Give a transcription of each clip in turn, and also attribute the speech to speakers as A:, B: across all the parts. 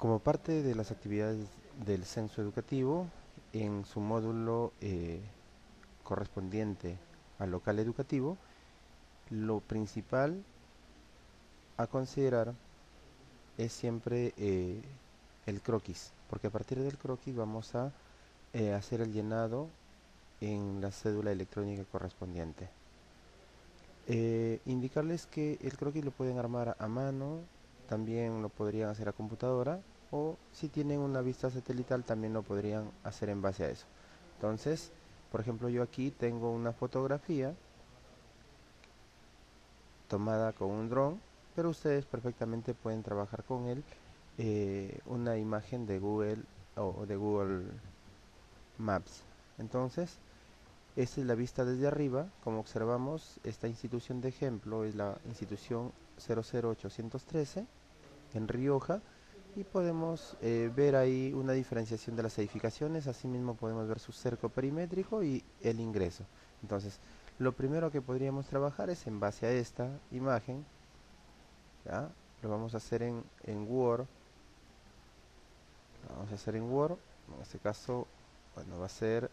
A: Como parte de las actividades del censo educativo, en su módulo correspondiente al local educativo, lo principal a considerar es siempre el croquis, porque a partir del croquis vamos a hacer el llenado en la cédula electrónica correspondiente. Indicarles que el croquis lo pueden armar a mano, también lo podrían hacer a computadora, o si tienen una vista satelital también lo podrían hacer en base a eso. Entonces, por ejemplo, yo aquí tengo una fotografía tomada con un dron, pero ustedes perfectamente pueden trabajar con él una imagen de Google o de Google Maps. Entonces, esta es la vista desde arriba. Como observamos, esta institución de ejemplo es la institución 00813 en Rioja, y podemos ver ahí una diferenciación de las edificaciones. Asimismo podemos ver su cerco perimétrico y el ingreso. Entonces, lo primero que podríamos trabajar es en base a esta imagen. ¿Ya? Lo vamos a hacer en Word. Lo vamos a hacer en Word. En este caso, bueno, va a ser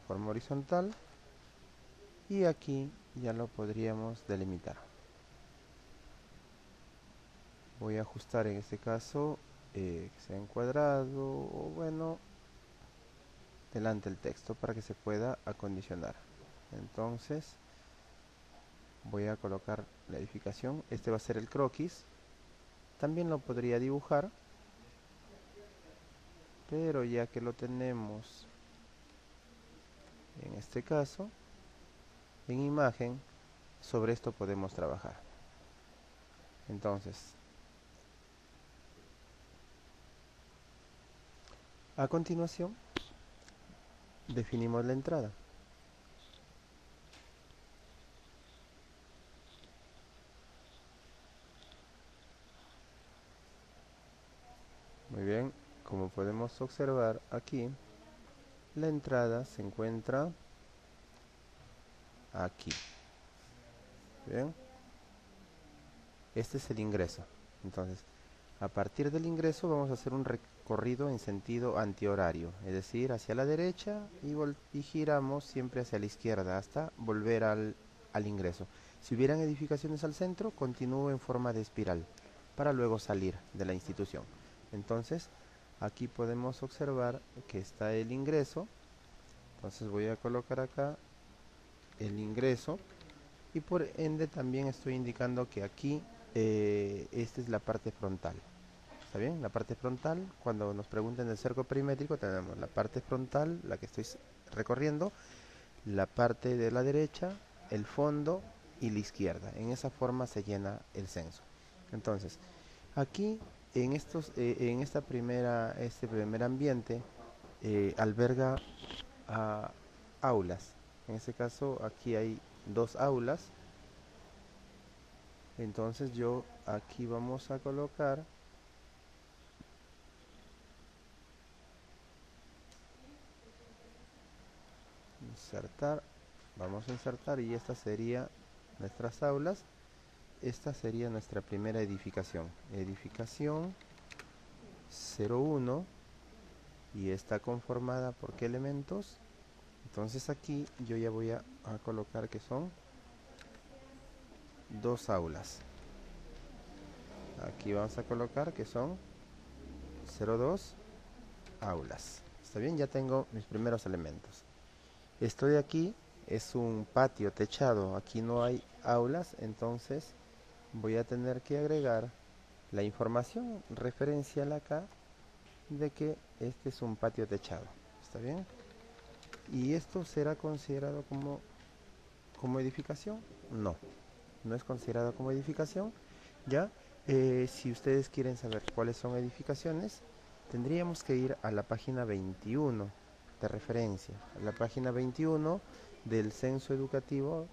A: forma horizontal, y aquí ya lo podríamos delimitar. Voy a ajustar en este caso que sea encuadrado, o bueno, delante el texto para que se pueda acondicionar. Entonces voy a colocar la edificación. Este va a ser el croquis. También lo podría dibujar, pero ya que lo tenemos en este caso en imagen, sobre esto podemos trabajar. Entonces, a continuación definimos la entrada. Muy bien, como podemos observar aquí, la entrada se encuentra aquí. Bien, este es el ingreso. Entonces, a partir del ingreso vamos a hacer un recorrido en sentido antihorario, es decir, hacia la derecha, y giramos siempre hacia la izquierda hasta volver al ingreso. Si hubieran edificaciones al centro, continúo en forma de espiral para luego salir de la institución. Entonces, aquí podemos observar que está el ingreso. Entonces voy a colocar acá el ingreso, y por ende también estoy indicando que aquí esta es la parte frontal. ¿Está bien? La parte frontal, cuando nos pregunten del cerco perimétrico, tenemos la parte frontal, la que estoy recorriendo, la parte de la derecha, el fondo y la izquierda. En esa forma se llena el censo. Entonces, aquí en este primer ambiente alberga a aulas. En este caso, aquí hay dos aulas. Entonces yo aquí vamos a colocar, insertar, vamos a insertar, y esta sería nuestras aulas. Esta sería nuestra primera edificación, edificación 01, y está conformada por qué elementos. Entonces aquí yo ya voy a colocar que son dos aulas. Aquí vamos a colocar que son 02 aulas. Está bien, ya tengo mis primeros elementos. Esto de aquí es un patio techado, aquí no hay aulas, entonces voy a tener que agregar la información referencial acá de que este es un patio techado. ¿Está bien? ¿Y esto será considerado como edificación? No, no es considerado como edificación. ¿Ya? Si ustedes quieren saber cuáles son edificaciones, tendríamos que ir a la página 21 de referencia, a la página 21 del censo educativo,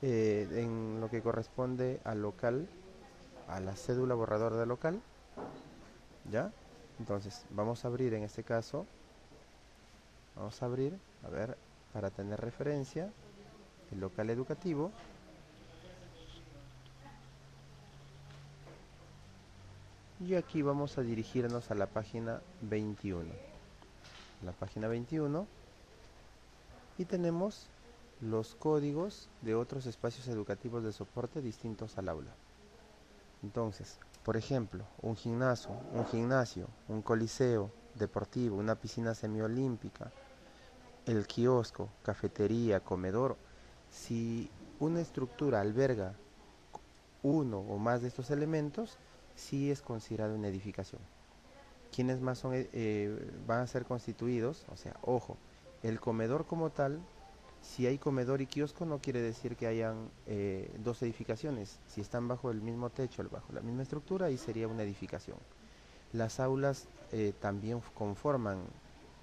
A: en lo que corresponde al local, a la cédula borrador de local. ¿Ya? Entonces, vamos a abrir en este caso, vamos a abrir, a ver, para tener referencia, el local educativo. Y aquí vamos a dirigirnos a la página 21. La página 21. Y tenemos los códigos de otros espacios educativos de soporte distintos al aula. Entonces, por ejemplo, un gimnasio, un coliseo deportivo, una piscina semiolímpica, el kiosco, cafetería, comedor. Si una estructura alberga uno o más de estos elementos, sí es considerado una edificación. ¿Quiénes más van a ser constituidos? O sea, ojo, el comedor como tal, si hay comedor y kiosco, no quiere decir que hayan dos edificaciones. Si están bajo el mismo techo, bajo la misma estructura, ahí sería una edificación. Las aulas también conforman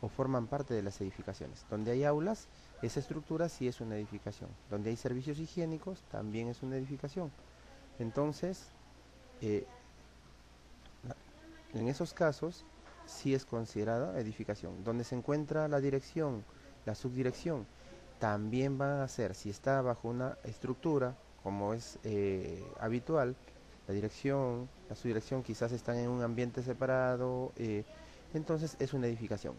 A: o forman parte de las edificaciones. Donde hay aulas, esa estructura sí es una edificación. Donde hay servicios higiénicos, también es una edificación. Entonces, eh, en esos casos, sí es considerada edificación. Donde se encuentra la dirección, la subdirección, también van a ser, si está bajo una estructura, como es habitual, la dirección, la subdirección quizás están en un ambiente separado, entonces es una edificación.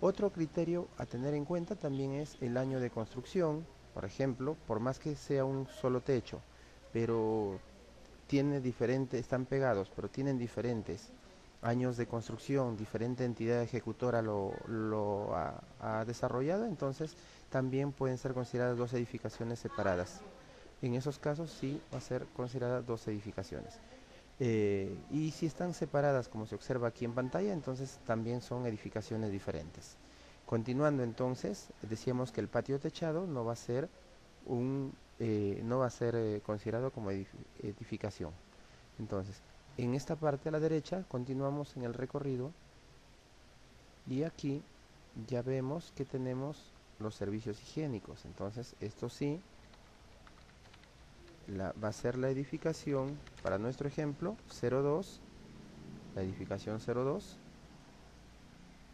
A: Otro criterio a tener en cuenta también es el año de construcción. Por ejemplo, por más que sea un solo techo, pero tiene diferentes, están pegados, pero tienen diferentes años de construcción, diferente entidad ejecutora ha desarrollado, entonces también pueden ser consideradas dos edificaciones separadas. En esos casos sí va a ser considerada dos edificaciones. Y si están separadas, como se observa aquí en pantalla, entonces también son edificaciones diferentes. Continuando entonces, decíamos que el patio techado no va a ser considerado como edificación. Entonces, en esta parte a la derecha continuamos en el recorrido y aquí ya vemos que tenemos los servicios higiénicos. Entonces, esto sí va a ser la edificación, para nuestro ejemplo, 02, la edificación 02,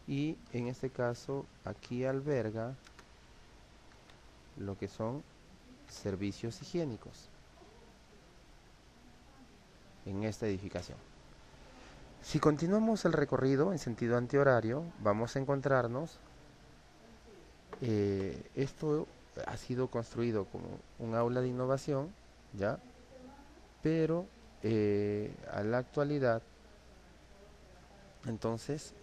A: y en este caso aquí alberga lo que son servicios higiénicos en esta edificación. Si continuamos el recorrido en sentido antihorario, vamos a encontrarnos, esto ha sido construido como un aula de innovación, ¿ya? Pero a la actualidad, entonces,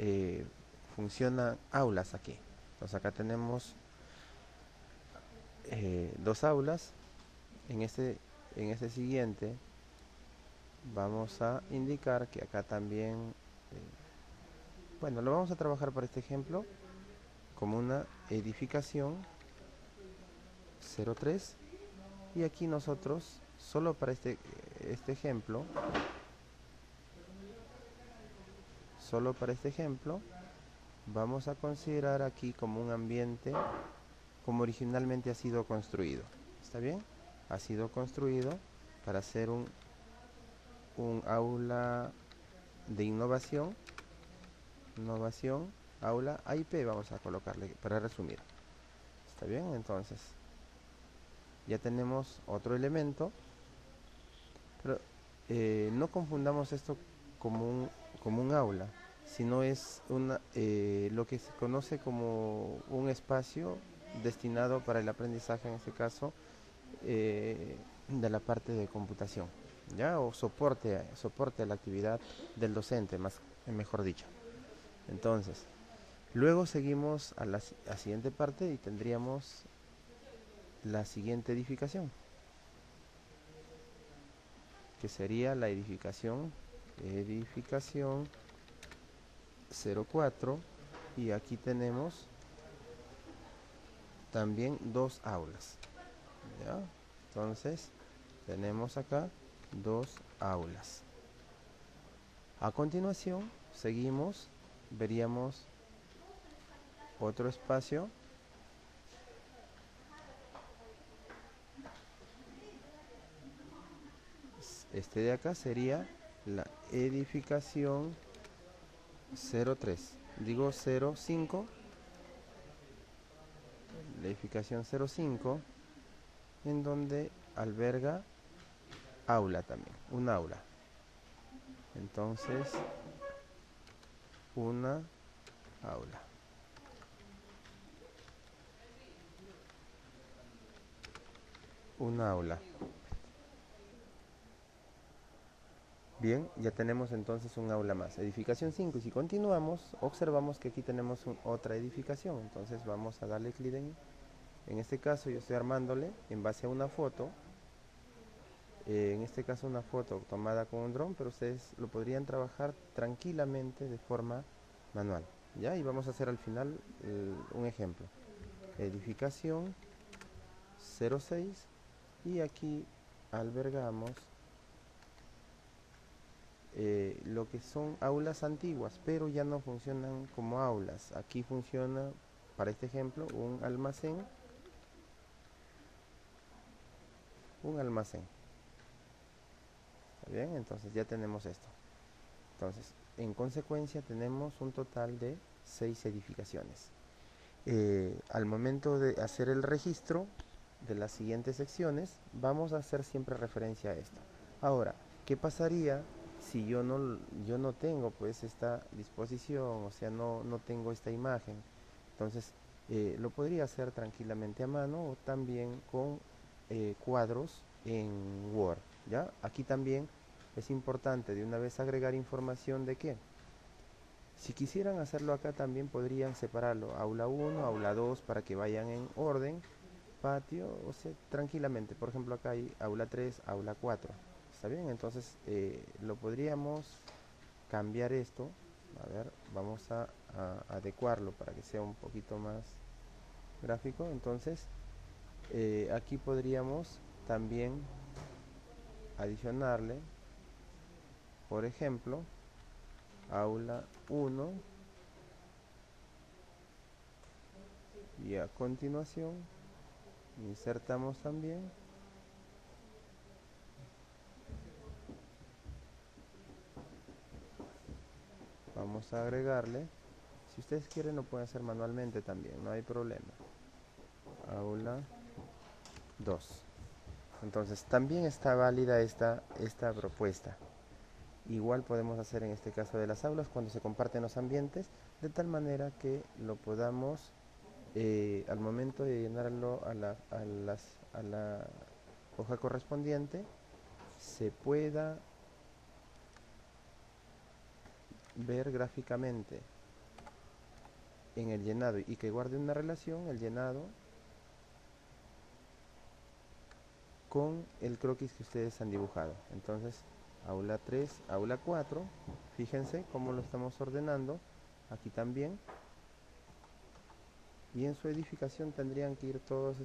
A: funcionan aulas aquí. Entonces acá tenemos dos aulas. En este siguiente vamos a indicar que acá también, bueno, lo vamos a trabajar para este ejemplo como una edificación 03, y aquí nosotros, solo para este ejemplo, solo para este ejemplo, vamos a considerar aquí como un ambiente como originalmente ha sido construido. ¿Está bien? Ha sido construido para ser un aula de innovación, aula AIP, vamos a colocarle para resumir. ¿Está bien? Entonces, ya tenemos otro elemento, pero no confundamos esto como un aula, sino es lo que se conoce como un espacio destinado para el aprendizaje, en este caso, de la parte de computación, ¿ya? O soporte a la actividad del docente, mejor dicho. Entonces, luego seguimos a la siguiente parte y tendríamos la siguiente edificación, que sería la edificación 04, y aquí tenemos también dos aulas, ¿ya? Entonces tenemos acá dos aulas. A continuación seguimos, veríamos otro espacio. Este de acá sería la edificación 03, digo 05, la edificación 05, en donde alberga aula también, un aula. Entonces, una aula. Una aula. Bien, ya tenemos entonces un aula más. Edificación 5. Y si continuamos, observamos que aquí tenemos otra edificación. Entonces vamos a darle clic en este caso yo estoy armándole en base a una foto. En este caso una foto tomada con un dron, pero ustedes lo podrían trabajar tranquilamente de forma manual. ¿Ya? Y vamos a hacer al final un ejemplo. Edificación 06 y aquí albergamos lo que son aulas antiguas, pero ya no funcionan como aulas. Aquí funciona, para este ejemplo, un almacén. Un almacén. ¿Está bien? Entonces ya tenemos esto. Entonces, en consecuencia, tenemos un total de 6 edificaciones. Al momento de hacer el registro de las siguientes secciones, vamos a hacer siempre referencia a esto. Ahora, ¿qué pasaría si yo no tengo pues esta disposición, o sea, no tengo esta imagen? Entonces, lo podría hacer tranquilamente a mano o también con cuadros en Word, ¿ya? Aquí también es importante de una vez agregar información de que si quisieran hacerlo acá también podrían separarlo, aula 1, aula 2, para que vayan en orden, patio, o sea, tranquilamente. Por ejemplo, acá hay aula 3, aula 4. ¿Está bien? Entonces, lo podríamos cambiar esto. A ver, vamos a adecuarlo para que sea un poquito más gráfico. Entonces, aquí podríamos también adicionarle, por ejemplo, aula 1 y a continuación insertamos también vamos a agregarle, si ustedes quieren lo pueden hacer manualmente también, no hay problema, aula 2. Entonces también está válida esta propuesta. Igual podemos hacer en este caso de las aulas cuando se comparten los ambientes, de tal manera que lo podamos al momento de llenarlo a la hoja correspondiente se pueda ver gráficamente en el llenado y que guarde una relación el llenado con el croquis que ustedes han dibujado. Entonces, aula 3, aula 4, fíjense cómo lo estamos ordenando aquí también, y en su edificación tendrían que ir todos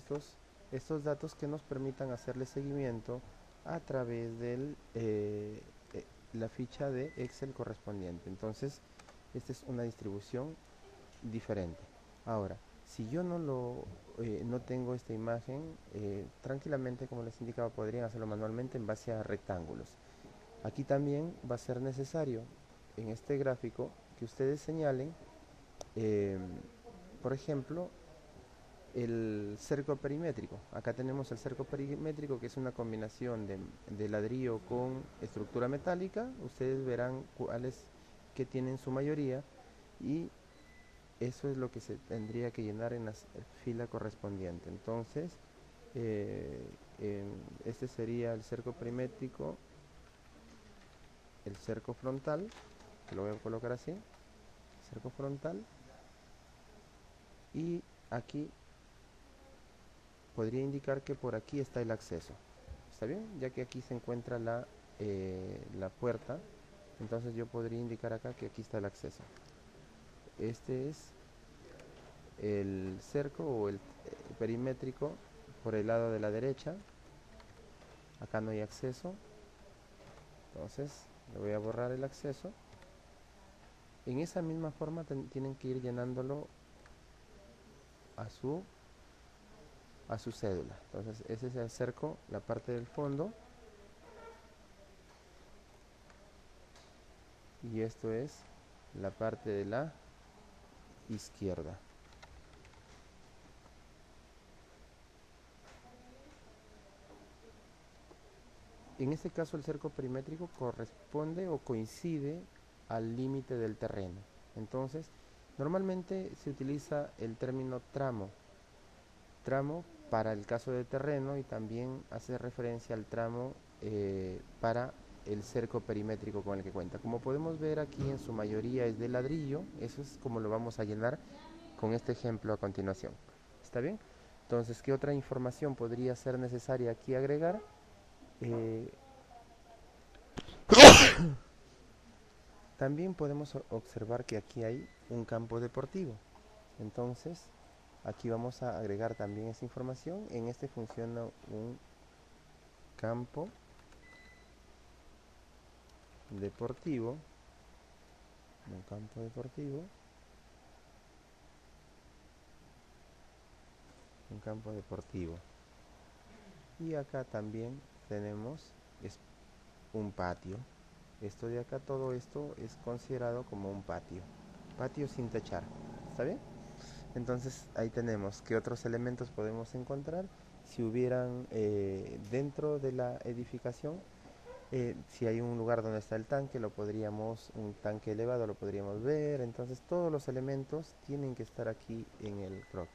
A: estos datos que nos permitan hacerle seguimiento a través de la ficha de Excel correspondiente. Entonces, esta es una distribución diferente. Ahora, si yo no tengo esta imagen, tranquilamente, como les indicaba, podrían hacerlo manualmente en base a rectángulos. Aquí también va a ser necesario, en este gráfico, que ustedes señalen, por ejemplo, el cerco perimétrico. Acá tenemos el cerco perimétrico, que es una combinación de ladrillo con estructura metálica. Ustedes verán cuáles que tienen su mayoría, y eso es lo que se tendría que llenar en la fila correspondiente. Entonces, este sería el cerco perimétrico, el cerco frontal, que lo voy a colocar así, cerco frontal, y aquí podría indicar que por aquí está el acceso. ¿Está bien? Ya que aquí se encuentra la puerta, entonces yo podría indicar acá que aquí está el acceso. Este es el cerco o el perimétrico por el lado de la derecha. Acá no hay acceso, entonces le voy a borrar el acceso. En esa misma forma tienen que ir llenándolo a su cédula. Entonces ese es el cerco, la parte del fondo, y esto es la parte de la izquierda. En este caso el cerco perimétrico corresponde o coincide al límite del terreno. Entonces, normalmente se utiliza el término tramo. Tramo para el caso de terreno y también hace referencia al tramo para el cerco perimétrico con el que cuenta. Como podemos ver aquí en su mayoría es de ladrillo, eso es como lo vamos a llenar con este ejemplo a continuación. ¿Está bien? Entonces, ¿qué otra información podría ser necesaria aquí agregar? También podemos observar que aquí hay un campo deportivo. Entonces, aquí vamos a agregar también esa información. En este funciona campo deportivo, un campo deportivo, un campo deportivo. Y acá también tenemos un patio. Esto de acá, todo esto es considerado como un patio. Patio sin techar. ¿Está bien? Entonces ahí tenemos qué otros elementos podemos encontrar. Si hubieran dentro de la edificación, si hay un lugar donde está el tanque, un tanque elevado lo podríamos ver. Entonces todos los elementos tienen que estar aquí en el croquis.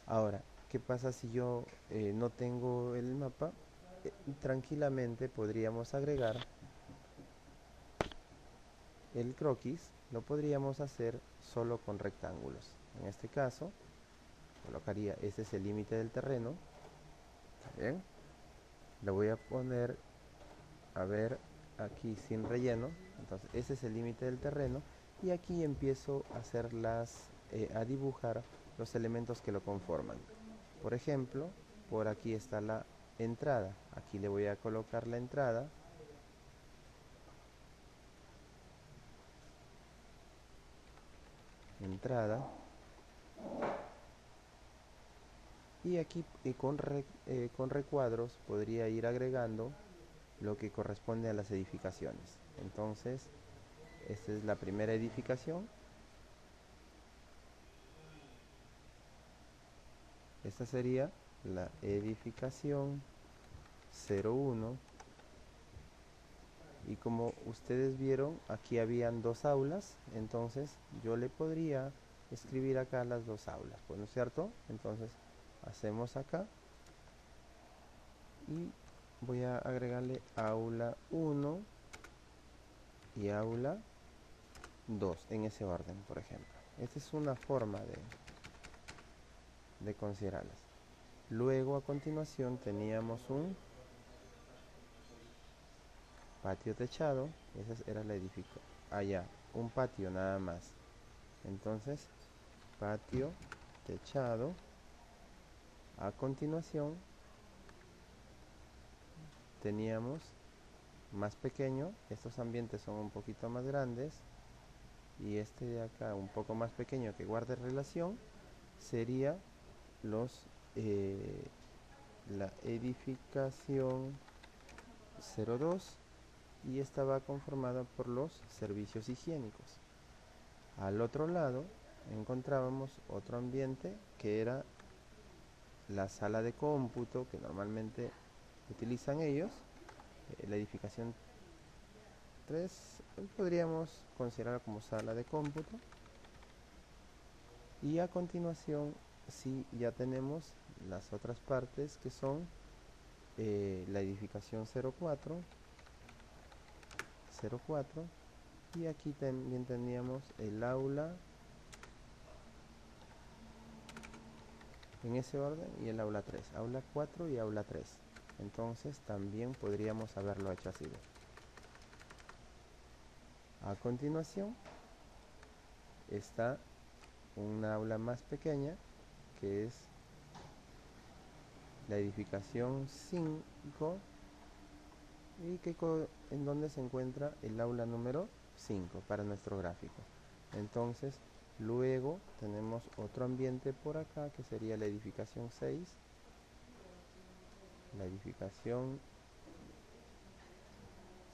A: Ahora, ¿qué pasa si yo no tengo el mapa? Tranquilamente podríamos agregar el croquis, lo podríamos hacer solo con rectángulos. En este caso, colocaría, este es el límite del terreno. Bien, lo voy a poner, a ver, aquí sin relleno. Entonces, ese es el límite del terreno. Y aquí empiezo a hacer a dibujar los elementos que lo conforman. Por ejemplo, por aquí está la entrada. Aquí le voy a colocar la entrada. Entrada. Y aquí con recuadros podría ir agregando lo que corresponde a las edificaciones. Entonces, esta es la primera edificación. Esta sería la edificación 01. Y como ustedes vieron, aquí habían dos aulas. Entonces, yo le podría escribir acá las dos aulas, ¿no es cierto? Entonces, hacemos acá. Y voy a agregarle aula 1 y aula 2 en ese orden, por ejemplo. Esta es una forma de considerarlas. Luego, a continuación, teníamos un patio techado. Esa era la edificación. Allá, un patio nada más. Entonces, patio techado. A continuación, teníamos más pequeño. Estos ambientes son un poquito más grandes. Y este de acá, un poco más pequeño, que guarde relación, sería la edificación 02, y esta va conformada por los servicios higiénicos. Al otro lado encontrábamos otro ambiente que era la sala de cómputo que normalmente utilizan ellos, la edificación 3 podríamos considerar como sala de cómputo. Y a continuación sí ya tenemos las otras partes que son la edificación 04, y aquí también teníamos el aula en ese orden y el aula 3, aula 4 y aula 3. Entonces también podríamos haberlo hecho así. A continuación está una aula más pequeña que es la edificación 5, y en donde se encuentra el aula número 5 para nuestro gráfico. Entonces luego tenemos otro ambiente por acá que sería la edificación 6, la edificación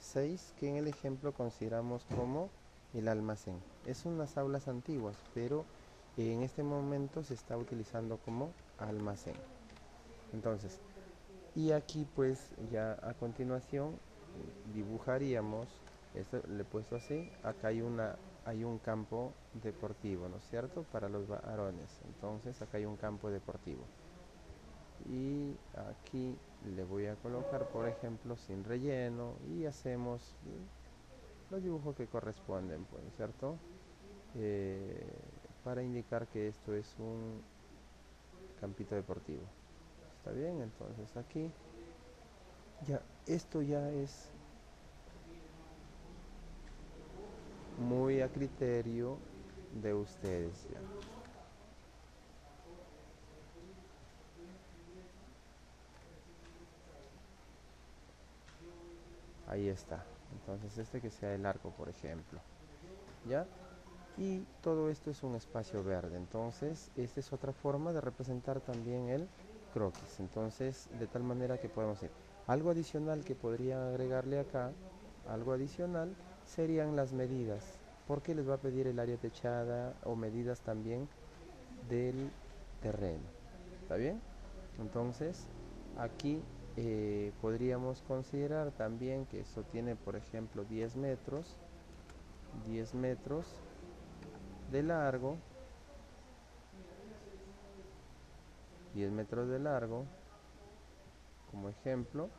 A: 6 que en el ejemplo consideramos como el almacén. Es unas aulas antiguas, pero en este momento se está utilizando como almacén. Entonces, Y aquí pues ya a continuación dibujaríamos, esto le he puesto así, acá hay un campo deportivo, ¿no es cierto? Para los varones. Entonces acá hay un campo deportivo. Y aquí le voy a colocar, por ejemplo, sin relleno y hacemos los dibujos que corresponden, pues, ¿cierto? Eh, para indicar que esto es un campito deportivo. ¿Está bien? Entonces aquí ya, esto ya es muy a criterio de ustedes ya. Ahí está. Entonces este que sea el arco, por ejemplo. ¿Ya? Y todo esto es un espacio verde. Entonces, esta es otra forma de representar también el croquis. Entonces, de tal manera que podemos ir. Algo adicional que podría agregarle acá, algo adicional, serían las medidas. Porque les va a pedir el área techada o medidas también del terreno. ¿Está bien? Entonces, aquí podríamos considerar también que esto tiene, por ejemplo, 10 metros de largo, 10 metros de largo, como ejemplo,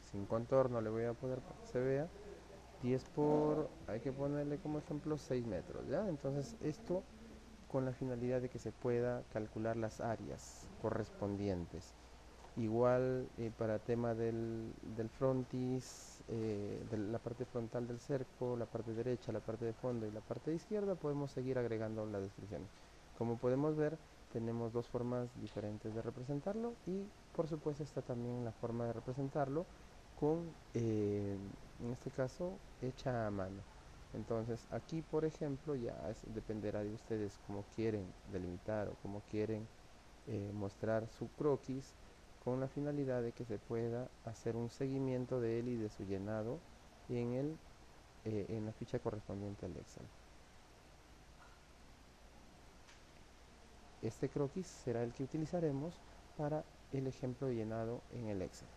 A: sin contorno le voy a poner para que se vea, 10 por, hay que ponerle como ejemplo 6 metros, ¿ya? Entonces esto con la finalidad de que se pueda calcular las áreas correspondientes. Igual para tema del frontis, de la parte frontal del cerco, la parte derecha, la parte de fondo y la parte de izquierda, podemos seguir agregando las descripciones. Como podemos ver, tenemos dos formas diferentes de representarlo y por supuesto está también la forma de representarlo con, en este caso, hecha a mano. Entonces aquí, por ejemplo, ya dependerá de ustedes cómo quieren delimitar o cómo quieren mostrar su croquis con la finalidad de que se pueda hacer un seguimiento de él y de su llenado en la ficha correspondiente al Excel. Este croquis será el que utilizaremos para el ejemplo de llenado en el Excel.